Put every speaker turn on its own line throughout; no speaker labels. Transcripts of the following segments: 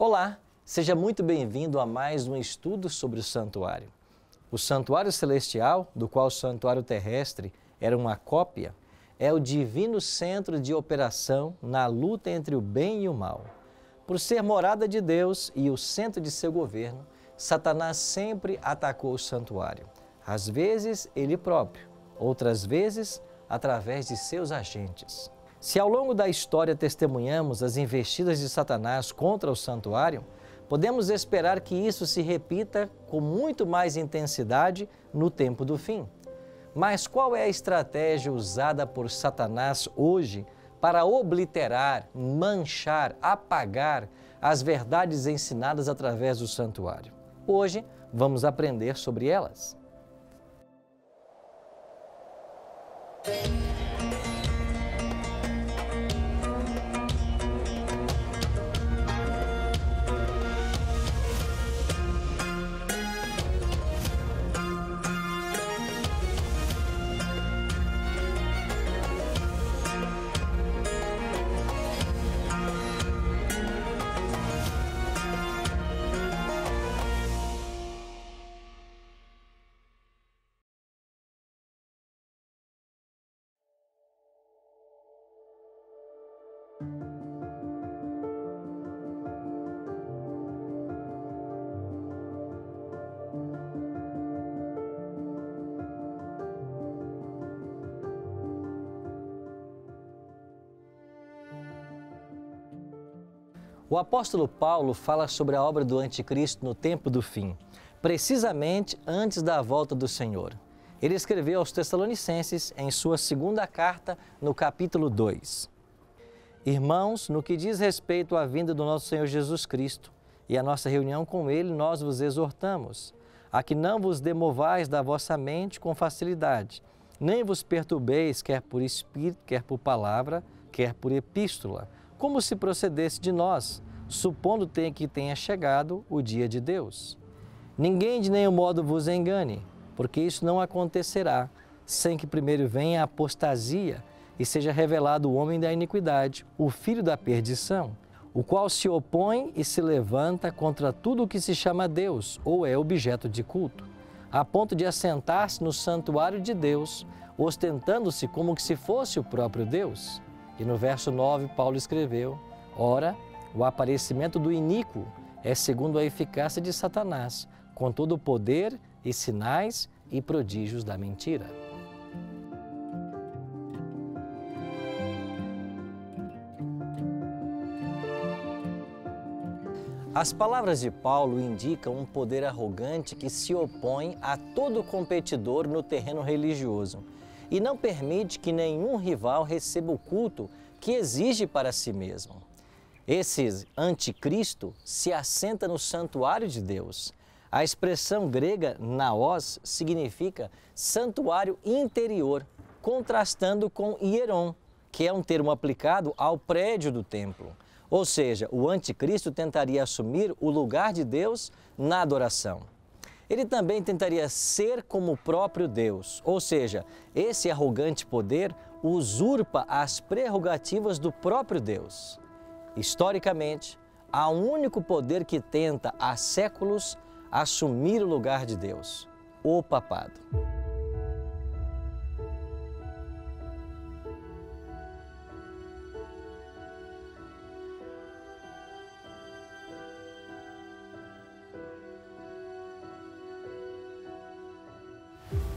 Olá, seja muito bem-vindo a mais um estudo sobre o santuário. O santuário celestial, do qual o santuário terrestre era uma cópia, é o divino centro de operação na luta entre o bem e o mal. Por ser morada de Deus e o centro de seu governo, Satanás sempre atacou o santuário. Às vezes, ele próprio, outras vezes, através de seus agentes. Se ao longo da história testemunhamos as investidas de Satanás contra o santuário, podemos esperar que isso se repita com muito mais intensidade no tempo do fim. Mas qual é a estratégia usada por Satanás hoje para obliterar, manchar, apagar as verdades ensinadas através do santuário? Hoje vamos aprender sobre elas. O apóstolo Paulo fala sobre a obra do anticristo no tempo do fim, precisamente antes da volta do Senhor. Ele escreveu aos Tessalonicenses em sua segunda carta, no capítulo 2. Irmãos, no que diz respeito à vinda do nosso Senhor Jesus Cristo e à nossa reunião com Ele, nós vos exortamos a que não vos demovais da vossa mente com facilidade, nem vos perturbeis, quer por espírito, quer por palavra, quer por epístola, como se procedesse de nós, supondo que tenha chegado o dia de Deus. Ninguém de nenhum modo vos engane, porque isso não acontecerá, sem que primeiro venha a apostasia e seja revelado o homem da iniquidade, o filho da perdição, o qual se opõe e se levanta contra tudo o que se chama Deus ou é objeto de culto, a ponto de assentar-se no santuário de Deus, ostentando-se como que se fosse o próprio Deus. E no verso 9, Paulo escreveu: ora, o aparecimento do iníquo é segundo a eficácia de Satanás, com todo o poder e sinais e prodígios da mentira. As palavras de Paulo indicam um poder arrogante que se opõe a todo competidor no terreno religioso e não permite que nenhum rival receba o culto que exige para si mesmo. Esse anticristo se assenta no santuário de Deus. A expressão grega naos significa santuário interior, contrastando com hieron, que é um termo aplicado ao prédio do templo. Ou seja, o anticristo tentaria assumir o lugar de Deus na adoração. Ele também tentaria ser como o próprio Deus, ou seja, esse arrogante poder usurpa as prerrogativas do próprio Deus. Historicamente, há um único poder que tenta há séculos assumir o lugar de Deus: o papado.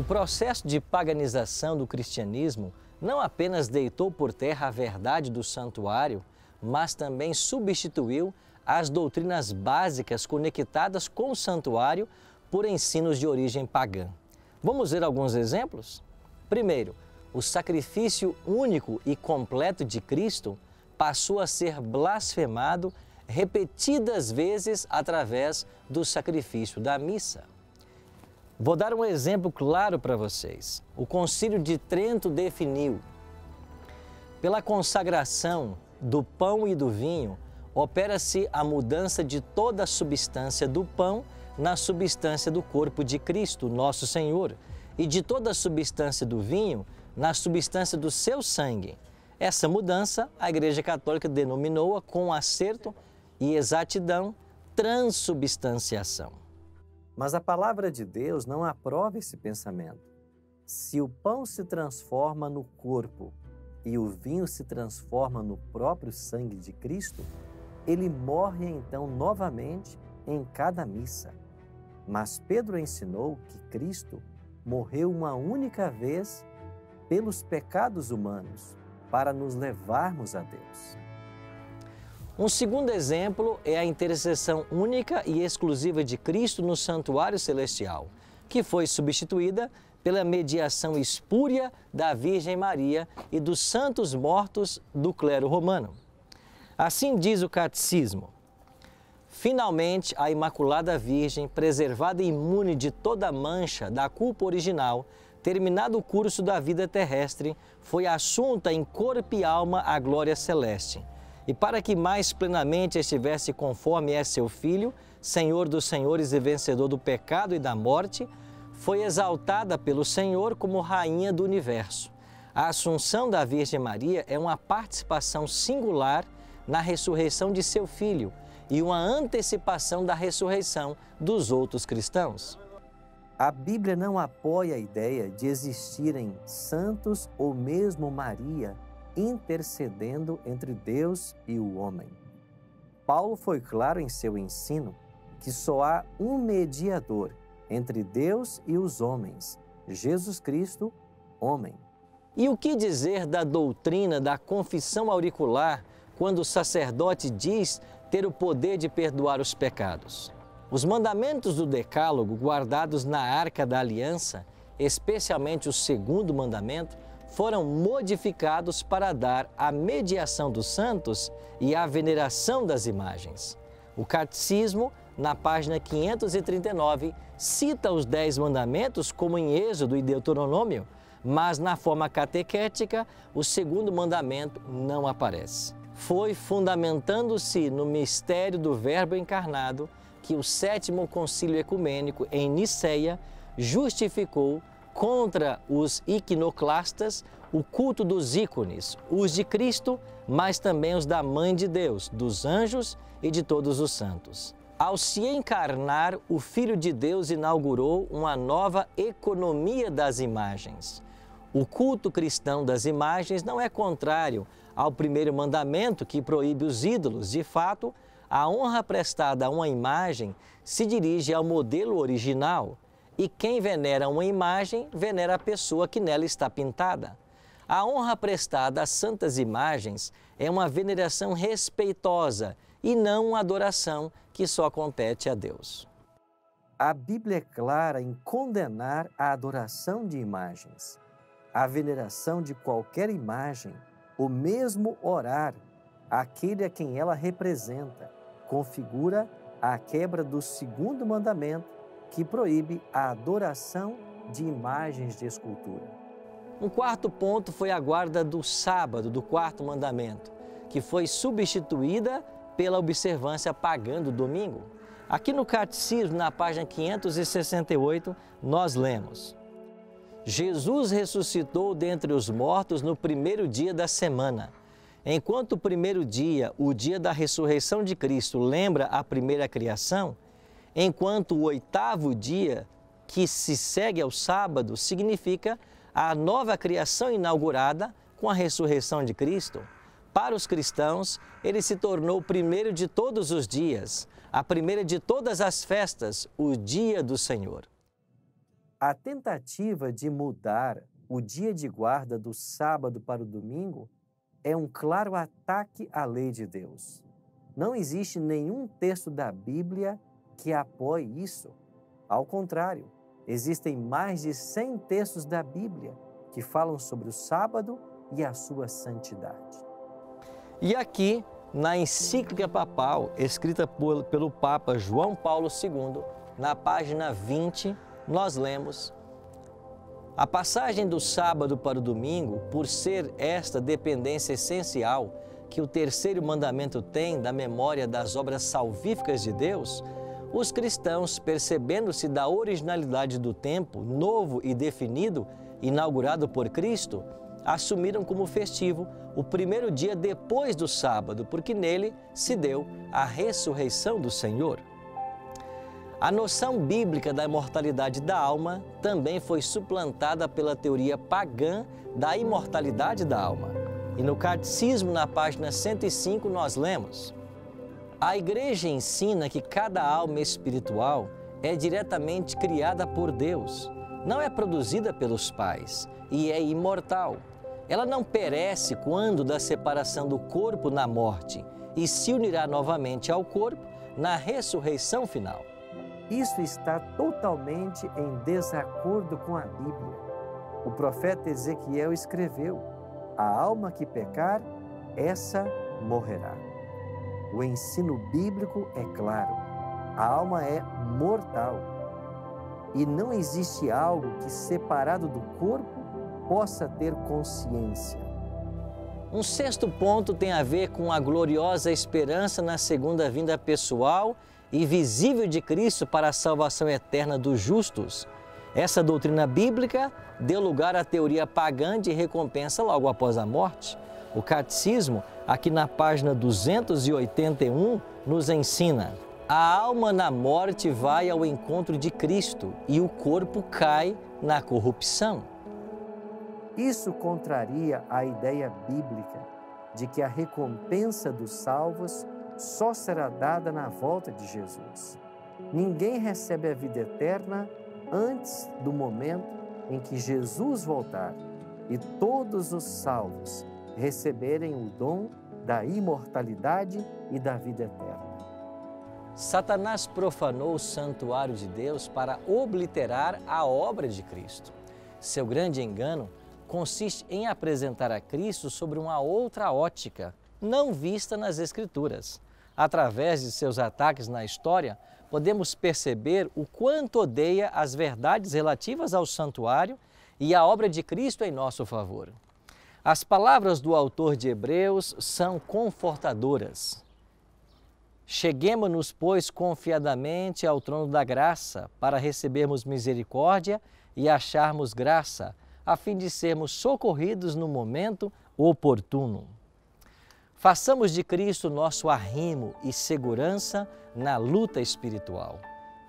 O processo de paganização do cristianismo não apenas deitou por terra a verdade do santuário, mas também substituiu as doutrinas básicas conectadas com o santuário por ensinos de origem pagã. Vamos ver alguns exemplos? Primeiro, o sacrifício único e completo de Cristo passou a ser blasfemado repetidas vezes através do sacrifício da missa. Vou dar um exemplo claro para vocês. O Concílio de Trento definiu: pela consagração do pão e do vinho, opera-se a mudança de toda a substância do pão na substância do corpo de Cristo, nosso Senhor, e de toda a substância do vinho na substância do seu sangue. Essa mudança, a Igreja Católica denominou-a com acerto e exatidão, transubstanciação.
Mas a palavra de Deus não aprova esse pensamento. Se o pão se transforma no corpo e o vinho se transforma no próprio sangue de Cristo, ele morre então novamente em cada missa. Mas Pedro ensinou que Cristo morreu uma única vez pelos pecados humanos, para nos levarmos a Deus.
Um segundo exemplo é a intercessão única e exclusiva de Cristo no santuário celestial, que foi substituída pela mediação espúria da Virgem Maria e dos santos mortos do clero romano. Assim diz o Catecismo: finalmente, a Imaculada Virgem, preservada e imune de toda mancha da culpa original, terminado o curso da vida terrestre, foi assunta em corpo e alma à glória celeste. E para que mais plenamente estivesse conforme é seu Filho, Senhor dos senhores e vencedor do pecado e da morte, foi exaltada pelo Senhor como Rainha do Universo. A Assunção da Virgem Maria é uma participação singular na ressurreição de seu Filho e uma antecipação da ressurreição dos outros cristãos.
A Bíblia não apoia a ideia de existirem santos ou mesmo Maria intercedendo entre Deus e o homem. Paulo foi claro em seu ensino que só há um mediador entre Deus e os homens, Jesus Cristo, homem.
E o que dizer da doutrina da confissão auricular quando o sacerdote diz ter o poder de perdoar os pecados? Os mandamentos do Decálogo, guardados na Arca da Aliança, especialmente o segundo mandamento, foram modificados para dar a mediação dos santos e a veneração das imagens. O Catecismo, na página 539, cita os 10 mandamentos como em Êxodo e Deuteronômio, mas na forma catequética, o segundo mandamento não aparece. Foi fundamentando-se no mistério do Verbo encarnado que o Sétimo Concílio Ecumênico, em Niceia, justificou contra os iconoclastas o culto dos ícones, os de Cristo, mas também os da Mãe de Deus, dos anjos e de todos os santos. Ao se encarnar, o Filho de Deus inaugurou uma nova economia das imagens. O culto cristão das imagens não é contrário ao primeiro mandamento que proíbe os ídolos. De fato, a honra prestada a uma imagem se dirige ao modelo original, e quem venera uma imagem, venera a pessoa que nela está pintada. A honra prestada às santas imagens é uma veneração respeitosa e não uma adoração que só compete a Deus.
A Bíblia é clara em condenar a adoração de imagens, a veneração de qualquer imagem, ou mesmo orar àquele a quem ela representa, configura a quebra do segundo mandamento, que proíbe a adoração de imagens de escultura.
Um quarto ponto foi a guarda do sábado, do quarto mandamento, que foi substituída pela observância pagã do domingo. Aqui no Catecismo, na página 568, nós lemos: Jesus ressuscitou dentre os mortos no primeiro dia da semana. Enquanto o primeiro dia, o dia da ressurreição de Cristo, lembra a primeira criação, enquanto o oitavo dia, que se segue ao sábado, significa a nova criação inaugurada com a ressurreição de Cristo. Para os cristãos, ele se tornou o primeiro de todos os dias, a primeira de todas as festas, o dia do Senhor.
A tentativa de mudar o dia de guarda do sábado para o domingo é um claro ataque à lei de Deus. Não existe nenhum texto da Bíblia que apoie isso. Ao contrário, existem mais de 100 textos da Bíblia que falam sobre o sábado e a sua santidade.
E aqui, na encíclica papal, escrita pelo Papa João Paulo II, na página 20, nós lemos: a passagem do sábado para o domingo, por ser esta dependência essencial que o terceiro mandamento tem da memória das obras salvíficas de Deus, os cristãos, percebendo-se da originalidade do tempo novo e definido, inaugurado por Cristo, assumiram como festivo o primeiro dia depois do sábado, porque nele se deu a ressurreição do Senhor. A noção bíblica da imortalidade da alma também foi suplantada pela teoria pagã da imortalidade da alma. E no Catecismo, na página 105, nós lemos: a Igreja ensina que cada alma espiritual é diretamente criada por Deus, não é produzida pelos pais e é imortal. Ela não perece quando da separação do corpo na morte e se unirá novamente ao corpo na ressurreição final.
Isso está totalmente em desacordo com a Bíblia. O profeta Ezequiel escreveu: a alma que pecar, essa morrerá. O ensino bíblico é claro: a alma é mortal. E não existe algo que, separado do corpo, possa ter consciência.
Um sexto ponto tem a ver com a gloriosa esperança na segunda vinda pessoal e visível de Cristo para a salvação eterna dos justos. Essa doutrina bíblica deu lugar à teoria pagã de recompensa logo após a morte. O Catecismo, aqui na página 281, nos ensina: a alma na morte vai ao encontro de Cristo e o corpo cai na corrupção.
Isso contraria a ideia bíblica de que a recompensa dos salvos só será dada na volta de Jesus. Ninguém recebe a vida eterna antes do momento em que Jesus voltar e todos os salvos receberem o dom da imortalidade e da vida eterna.
Satanás profanou o santuário de Deus para obliterar a obra de Cristo. Seu grande engano consiste em apresentar a Cristo sobre uma outra ótica, não vista nas Escrituras. Através de seus ataques na história, podemos perceber o quanto odeia as verdades relativas ao santuário e à obra de Cristo em nosso favor. As palavras do autor de Hebreus são confortadoras. Cheguemo-nos, pois, confiadamente ao trono da graça, para recebermos misericórdia e acharmos graça, a fim de sermos socorridos no momento oportuno. Façamos de Cristo nosso arrimo e segurança na luta espiritual.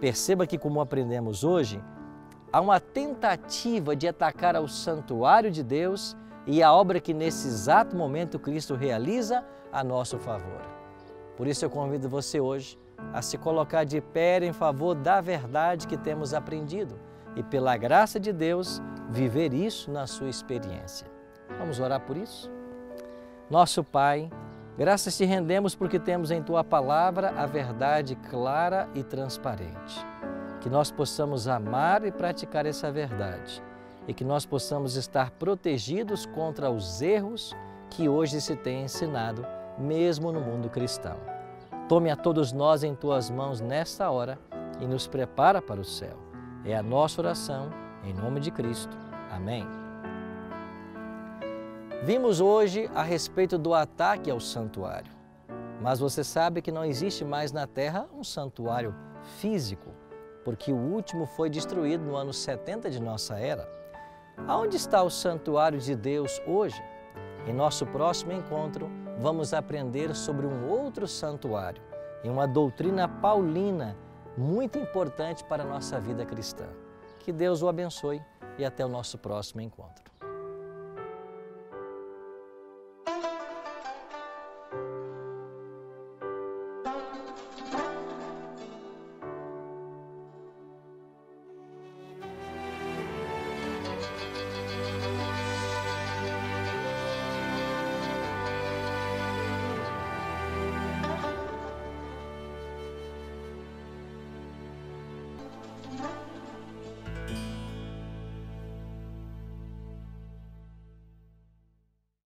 Perceba que, como aprendemos hoje, há uma tentativa de atacar ao santuário de Deus e a obra que nesse exato momento Cristo realiza a nosso favor. Por isso eu convido você hoje a se colocar de pé em favor da verdade que temos aprendido e, pela graça de Deus, viver isso na sua experiência. Vamos orar por isso? Nosso Pai, graças te rendemos porque temos em Tua Palavra a verdade clara e transparente. Que nós possamos amar e praticar essa verdade e que nós possamos estar protegidos contra os erros que hoje se tem ensinado, mesmo no mundo cristão. Tome a todos nós em Tuas mãos nesta hora e nos prepara para o céu. É a nossa oração, em nome de Cristo. Amém. Vimos hoje a respeito do ataque ao santuário, mas você sabe que não existe mais na terra um santuário físico, porque o último foi destruído no ano 70 de nossa era. Aonde está o santuário de Deus hoje? Em nosso próximo encontro, vamos aprender sobre um outro santuário e uma doutrina paulina muito importante para a nossa vida cristã. Que Deus o abençoe e até o nosso próximo encontro.